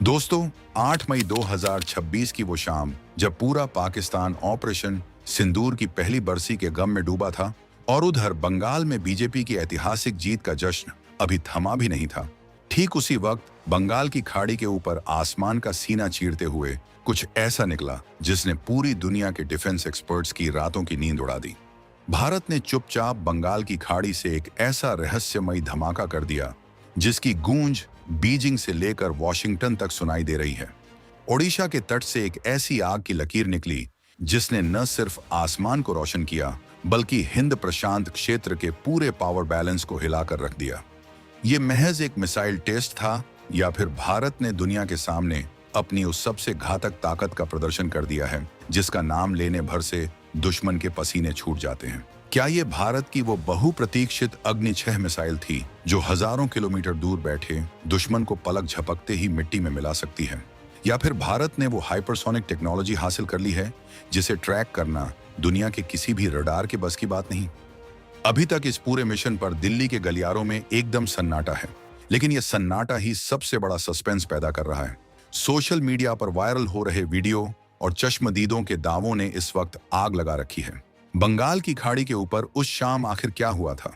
दोस्तों, 8 मई 2026 की वो शाम जब पूरा पाकिस्तान ऑपरेशन सिंदूर की पहली बरसी के गम में डूबा था और उधर बंगाल में बीजेपी की ऐतिहासिक जीत का जश्न अभी थमा भी नहीं था। ठीक उसी वक्त बंगाल की खाड़ी के ऊपर आसमान का सीना चीरते हुए कुछ ऐसा निकला जिसने पूरी दुनिया के डिफेंस एक्सपर्ट्स की रातों की नींद उड़ा दी। भारत ने चुपचाप बंगाल की खाड़ी से एक ऐसा रहस्यमयी धमाका कर दिया जिसकी गूंज बीजिंग से लेकर वॉशिंगटन तक सुनाई दे रही है। ओडिशा के तट से एक ऐसी आग की लकीर निकली जिसने न सिर्फ आसमान को रोशन किया बल्कि हिंद प्रशांत क्षेत्र के पूरे पावर बैलेंस को हिलाकर रख दिया। ये महज एक मिसाइल टेस्ट था या फिर भारत ने दुनिया के सामने अपनी उस सबसे घातक ताकत का प्रदर्शन कर दिया है जिसका नाम लेने भर से दुश्मन के पसीने छूट जाते हैं। क्या ये भारत की वो बहुप्रतीक्षित अग्नि 6 मिसाइल थी जो हजारों किलोमीटर दूर बैठे दुश्मन को पलक झपकते ही मिट्टी में मिला सकती है, या फिर भारत ने वो हाइपरसोनिक टेक्नोलॉजी हासिल कर ली है जिसे ट्रैक करना दुनिया के किसी भी रडार के बस की बात नहीं। अभी तक इस पूरे मिशन पर दिल्ली के गलियारों में एकदम सन्नाटा है, लेकिन यह सन्नाटा ही सबसे बड़ा सस्पेंस पैदा कर रहा है। सोशल मीडिया पर वायरल हो रहे वीडियो और चश्मदीदों के दावों ने इस वक्त आग लगा रखी है। बंगाल की खाड़ी के ऊपर उस शाम आखिर क्या हुआ था?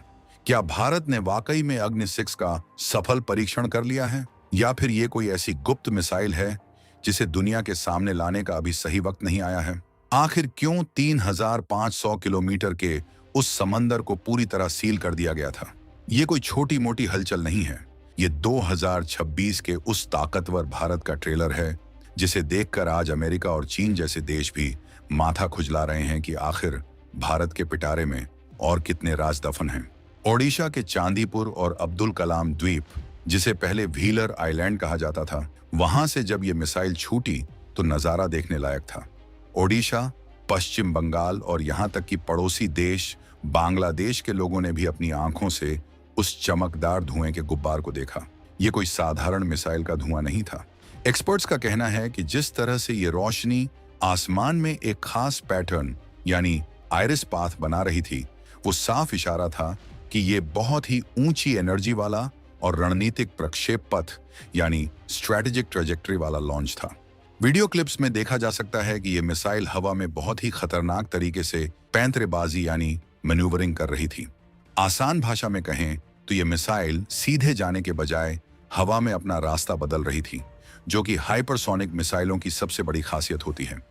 क्या भारत ने वाकई में अग्नि 6 का सफल परीक्षण कर लिया है, या फिर ये कोई ऐसी गुप्त मिसाइल है जिसे दुनिया के सामने लाने का अभी सही वक्त नहीं आया है? आखिर क्यों 3500 किलोमीटर के उस समंदर को पूरी तरह सील कर दिया गया था? ये कोई छोटी मोटी हलचल नहीं है, ये 2026 के उस ताकतवर भारत का ट्रेलर है जिसे देखकर आज अमेरिका और चीन जैसे देश भी माथा खुजला रहे हैं कि आखिर भारत के पिटारे में और कितने राज दफन हैं। ओडिशा के चांदीपुर और अब्दुल कलाम द्वीप, जिसे पहले व्हीलर आइलैंड कहा जाता था, वहां से जब ये मिसाइल छूटी तो नजारा देखने लायक था। ओडिशा, पश्चिम बंगाल और यहां तक कि पड़ोसी देश बांग्लादेश के लोगों ने भी अपनी आंखों से उस चमकदार धुएं के गुब्बार को देखा। ये कोई साधारण मिसाइल का धुआं नहीं था। एक्सपर्ट्स का कहना है कि जिस तरह से ये रोशनी आसमान में एक खास पैटर्न यानी आयरिस पाथ बना रही थी, वो साफ इशारा था कि ये बहुत ही ऊंची एनर्जी वाला और रणनीतिक प्रक्षेप पथ यानी स्ट्रेटेजिक ट्रेजेक्टरी वाला लॉन्च था। वीडियो क्लिप्स में देखा जा सकता है कि ये मिसाइल हवा में बहुत ही खतरनाक तरीके से पैंतरेबाजी यानी मैन्यूवरिंग कर रही थी। आसान भाषा में कहें तो ये मिसाइल सीधे जाने के बजाय हवा में अपना रास्ता बदल रही थी, जो कि हाइपरसोनिक मिसाइलों की सबसे बड़ी खासियत होती है।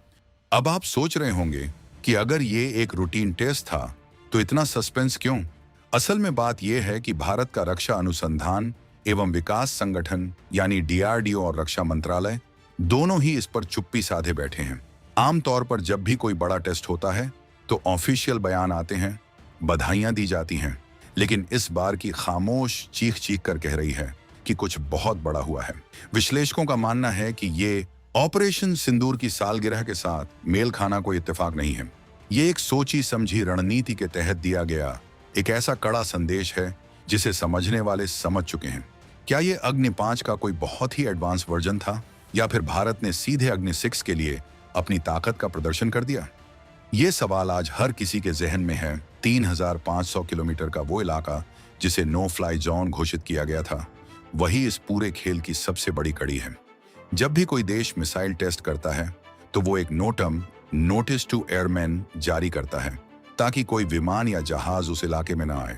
अब आप सोच रहे होंगे कि अगर ये एक रूटीन टेस्ट था तो इतना सस्पेंस क्यों? असल में बात यह है कि भारत का रक्षा अनुसंधान एवं विकास संगठन यानी DRDO और रक्षा मंत्रालय दोनों ही इस पर चुप्पी साधे बैठे हैं। आमतौर पर जब भी कोई बड़ा टेस्ट होता है तो ऑफिशियल बयान आते हैं, बधाइयां दी जाती हैं, लेकिन इस बार की खामोश चीख चीख कर कह रही है कि कुछ बहुत बड़ा हुआ है। विश्लेषकों का मानना है कि ये ऑपरेशन सिंदूर की सालगिरह के साथ मेल खाना कोई इत्तेफाक नहीं है। ये एक सोची समझी रणनीति के तहत दिया गया एक ऐसा कड़ा संदेश है जिसे समझने वाले समझ चुके हैं। क्या ये अग्नि 5 का कोई बहुत ही एडवांस वर्जन था, या फिर भारत ने सीधे अग्नि 6 के लिए अपनी ताकत का प्रदर्शन कर दिया? ये सवाल आज हर किसी के जहन में है। 3500 किलोमीटर का वो इलाका जिसे नो फ्लाई जोन घोषित किया गया था, वही इस पूरे खेल की सबसे बड़ी कड़ी है। जब भी कोई देश मिसाइल टेस्ट करता है तो वो एक नोटम नोटिस टू एयरमैन जारी करता है ताकि कोई विमान या जहाज उस इलाके में ना आए।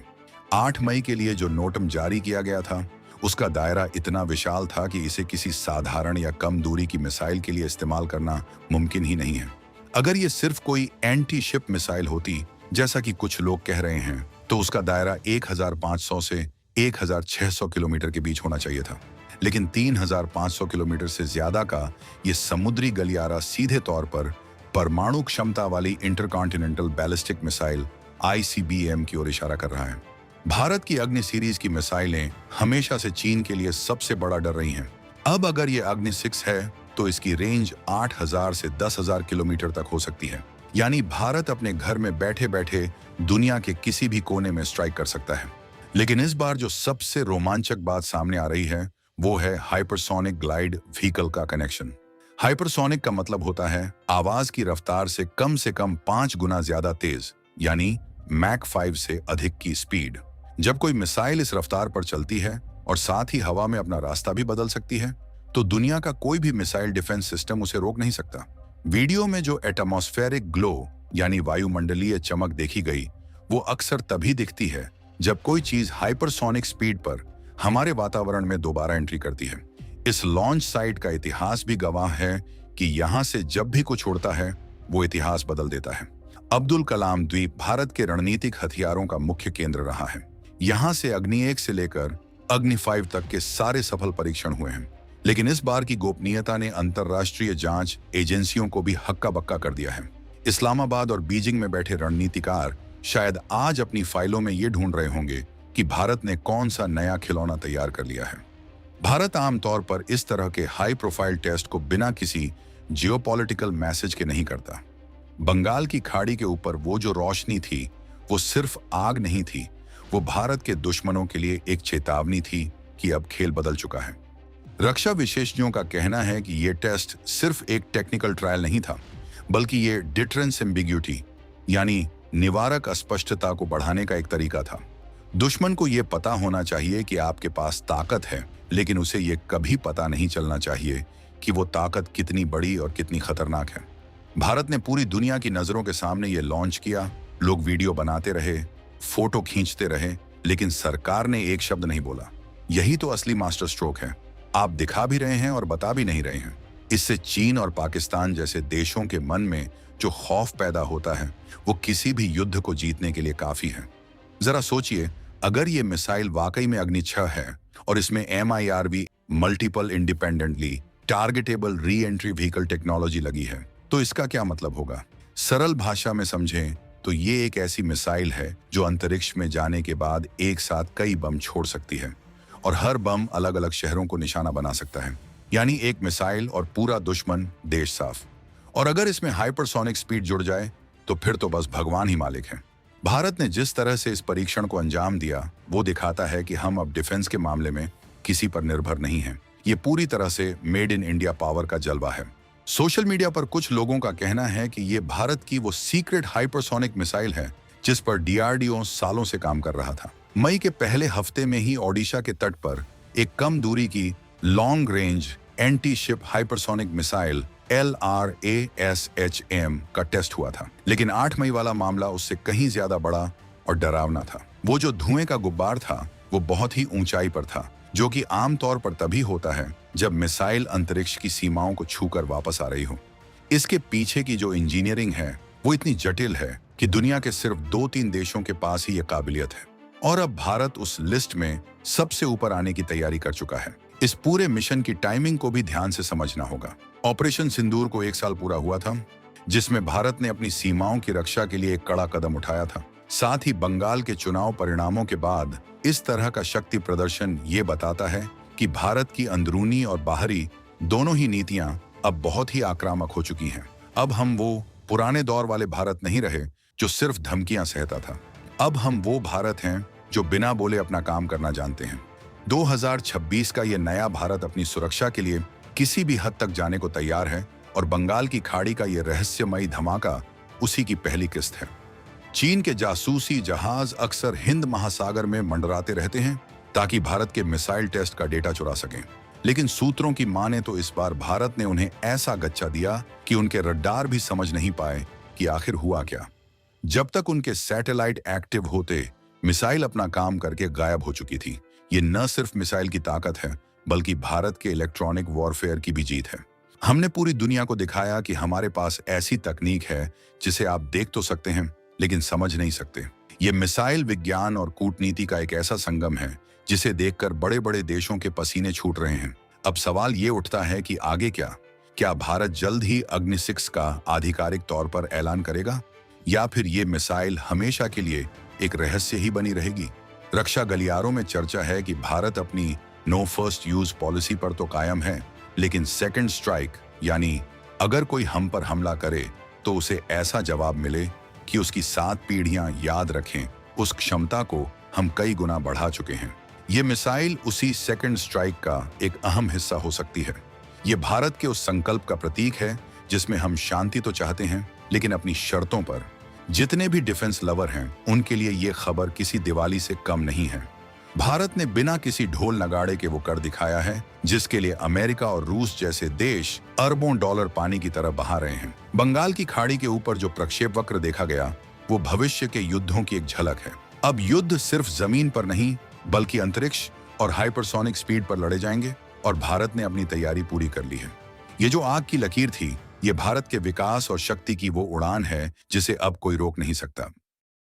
8 मई के लिए जो नोटम जारी किया गया था उसका दायरा इतना विशाल था कि इसे किसी साधारण या कम दूरी की मिसाइल के लिए इस्तेमाल करना मुमकिन ही नहीं है। अगर ये सिर्फ कोई एंटी शिप मिसाइल होती जैसा कि कुछ लोग कह रहे हैं तो उसका दायरा 1500 से 1600 किलोमीटर के बीच होना चाहिए था, लेकिन 3500 किलोमीटर से ज्यादा का ये समुद्री गलियारा सीधे तौर पर परमाणु क्षमता वाली इंटरकॉन्टिनेंटल बैलिस्टिक मिसाइल ICBM की ओर इशारा कर रहा है। भारत की अग्नि सीरीज की मिसाइलें हमेशा से चीन के लिए सबसे बड़ा डर रही हैं। अब अगर ये अग्नि 6 है तो इसकी रेंज 8000 से 10000 किलोमीटर तक हो सकती है, यानी भारत अपने घर में बैठे बैठे दुनिया के किसी भी कोने में स्ट्राइक कर सकता है। लेकिन इस बार जो सबसे रोमांचक बात सामने आ रही है वो है हाइपरसोनिक ग्लाइड व्हीकल का कनेक्शन। हाइपरसोनिक का मतलब होता है आवाज की रफ्तार से कम 5 गुना ज्यादा तेज, यानी मैक 5 से अधिक की स्पीड। जब कोई मिसाइल इस रफ्तार पर चलती है और साथ ही हवा में अपना रास्ता भी बदल सकती है तो दुनिया का कोई भी मिसाइल डिफेंस सिस्टम उसे रोक नहीं सकता। वीडियो में जो एटमॉस्फेरिक ग्लो यानी वायुमंडलीय चमक देखी गई, वो अक्सर तभी दिखती है जब कोई चीज हाइपरसोनिक स्पीड पर हमारे वातावरण में दोबारा एंट्री करती है। इस लॉन्च साइट का इतिहास भी गवाह है कि यहां से जब भी कुछ उड़ता है वो इतिहास बदल देता है। अब्दुल कलाम द्वीप भारत के रणनीतिक हथियारों का मुख्य केंद्र रहा है। यहां से अग्नि 1 से लेकर अग्नि 5 तक के सारे सफल परीक्षण हुए हैं। लेकिन इस बार की गोपनीयता ने अंतर्राष्ट्रीय जांच एजेंसियों को भी हक्का बक्का कर दिया है। इस्लामाबाद और बीजिंग में बैठे रणनीतिकार शायद आज अपनी फाइलों में ये ढूंढ रहे होंगे कि भारत ने कौन सा नया खिलौना तैयार कर लिया है। भारत आमतौर पर इस तरह के हाई प्रोफाइल टेस्ट को बिना किसी जियोपॉलिटिकल मैसेज के नहीं करता। बंगाल की खाड़ी के ऊपर वो जो रोशनी थी वो सिर्फ आग नहीं थी, वो भारत के दुश्मनों के लिए एक चेतावनी थी कि अब खेल बदल चुका है। रक्षा विशेषज्ञों का कहना है कि ये टेस्ट सिर्फ एक टेक्निकल ट्रायल नहीं था, बल्कि ये डिटरेंस एम्बिग्यूटी यानी निवारक अस्पष्टता को बढ़ाने का एक तरीका था। दुश्मन को ये पता होना चाहिए कि आपके पास ताकत है, लेकिन उसे ये कभी पता नहीं चलना चाहिए कि वो ताकत कितनी बड़ी और कितनी खतरनाक है। भारत ने पूरी दुनिया की नजरों के सामने ये लॉन्च किया। लोग वीडियो बनाते रहे, फोटो खींचते रहे, लेकिन सरकार ने एक शब्द नहीं बोला। यही तो असली मास्टर स्ट्रोक है। आप दिखा भी रहे हैं और बता भी नहीं रहे हैं। इससे चीन और पाकिस्तान जैसे देशों के मन में जो खौफ पैदा होता है वो किसी भी युद्ध को जीतने के लिए काफी है। जरा सोचिए, अगर ये मिसाइल वाकई में अग्नि 6 है और इसमें MIRV multiple independently targetable re entry vehicle technology लगी है, तो इसका क्या मतलब होगा? सरल भाषा में समझें तो ये एक ऐसी मिसाइल है जो अंतरिक्ष में जाने के बाद एक साथ कई बम छोड़ सकती है और हर बम अलग अलग शहरों को निशाना बना सकता है। यानी एक मिसाइल और पूरा दुश्मन देश साफ। और अगर इसमें हाइपरसोनिक स्पीड जुड़ जाए तो फिर तो बस भगवान ही मालिक है। भारत ने जिस तरह से इस परीक्षण को अंजाम दिया वो दिखाता है कि हम अब डिफेंस के मामले में किसी पर निर्भर नहीं हैं। ये पूरी तरह से मेड इन इंडिया पावर का जलवा है। सोशल मीडिया पर कुछ लोगों का कहना है कि ये भारत की वो सीक्रेट हाइपरसोनिक मिसाइल है जिस पर DRDO सालों से काम कर रहा था। मई के पहले हफ्ते में ही ओडिशा के तट पर एक कम दूरी की long range anti ship hypersonic missile LRASHM का टेस्ट हुआ था। लेकिन 8 मई वाला मामला उससे कहीं ज्यादा बड़ा और डरावना था। वो जो धुएं का गुब्बार था वो बहुत ही ऊंचाई पर था, जो कि आमतौर पर तभी होता है जब मिसाइल अंतरिक्ष की सीमाओं को छूकर वापस आ रही हो। इसके पीछे की जो इंजीनियरिंग है वो इतनी जटिल है कि दुनिया के सिर्फ 2-3 देशों के पास ही ये काबिलियत है। और अब भारत उस लिस्ट में सबसे ऊपर आने की तैयारी कर चुका है। इस पूरे मिशन की टाइमिंग को भी ध्यान से समझना होगा। ऑपरेशन सिंदूर को 1 साल पूरा हुआ था, जिसमें भारत ने अपनी सीमाओं की रक्षा के लिए एक कड़ा कदम उठाया था। साथ ही बंगाल के चुनाव परिणामों के बाद इस तरह का शक्ति प्रदर्शन ये बताता है कि भारत की अंदरूनी और बाहरी दोनों ही नीतियां अब बहुत ही आक्रामक हो चुकी हैं। अब हम वो पुराने दौर वाले भारत नहीं रहे जो सिर्फ धमकियां सहता था। अब हम वो भारत हैं जो बिना बोले अपना काम करना जानते हैं। 2026 का ये नया भारत अपनी सुरक्षा के लिए किसी भी हद तक जाने को तैयार है और बंगाल की खाड़ी का ये रहस्यमयी धमाका उसी की पहली किस्त है। चीन के जासूसी जहाज अक्सर हिंद महासागर में मंडराते रहते हैं ताकि भारत के मिसाइल टेस्ट का डेटा चुरा सकें। लेकिन सूत्रों की माने तो इस बार भारत ने उन्हें ऐसा गच्चा दिया कि उनके रडार भी समझ नहीं पाए कि आखिर हुआ क्या। जब तक उनके सैटेलाइट एक्टिव होते, मिसाइल अपना काम करके गायब हो चुकी थी। ये न सिर्फ मिसाइल की ताकत है बल्कि भारत के इलेक्ट्रॉनिक वॉरफेयर की भी जीत है। हमने पूरी दुनिया को दिखाया कि हमारे पास ऐसी तकनीक है जिसे आप देख तो सकते हैं लेकिन समझ नहीं सकते। ये मिसाइल विज्ञान और कूटनीति का एक ऐसा संगम है जिसे देखकर बड़े बड़े देशों के पसीने छूट रहे हैं। अब सवाल ये उठता है कि आगे क्या? क्या भारत जल्द ही अग्नि 6 का आधिकारिक तौर पर ऐलान करेगा या फिर ये मिसाइल हमेशा के लिए एक रहस्य ही बनी रहेगी? रक्षा गलियारों में चर्चा है कि भारत अपनी नो फर्स्ट यूज पॉलिसी पर तो कायम है, लेकिन सेकंड स्ट्राइक यानी अगर कोई हम पर हमला करे तो उसे ऐसा जवाब मिले कि उसकी 7 पीढ़ियां याद रखें। उस क्षमता को हम कई गुना बढ़ा चुके हैं। ये मिसाइल उसी सेकंड स्ट्राइक का एक अहम हिस्सा हो सकती है। ये भारत के उस संकल्प का प्रतीक है जिसमें हम शांति तो चाहते हैं लेकिन अपनी शर्तों पर। जितने भी डिफेंस लवर हैं उनके लिए ये खबर किसी दिवाली से कम नहीं है। भारत ने बिना किसी ढोल नगाड़े के वो कर दिखाया है, जिसके लिए अमेरिका और रूस जैसे देश अरबों डॉलर पानी की तरह बहा रहे हैं। बंगाल की खाड़ी के ऊपर जो प्रक्षेप वक्र देखा गया, वो भविष्य के युद्धों की एक झलक है। अब युद्ध सिर्फ जमीन पर नहीं, बल्कि अंतरिक्ष और हाइपरसोनिक स्पीड पर लड़े जाएंगे, और भारत ने अपनी तैयारी पूरी कर ली है। ये जो आग की लकीर थी, ये भारत के विकास और शक्ति की वो उड़ान है जिसे अब कोई रोक नहीं सकता।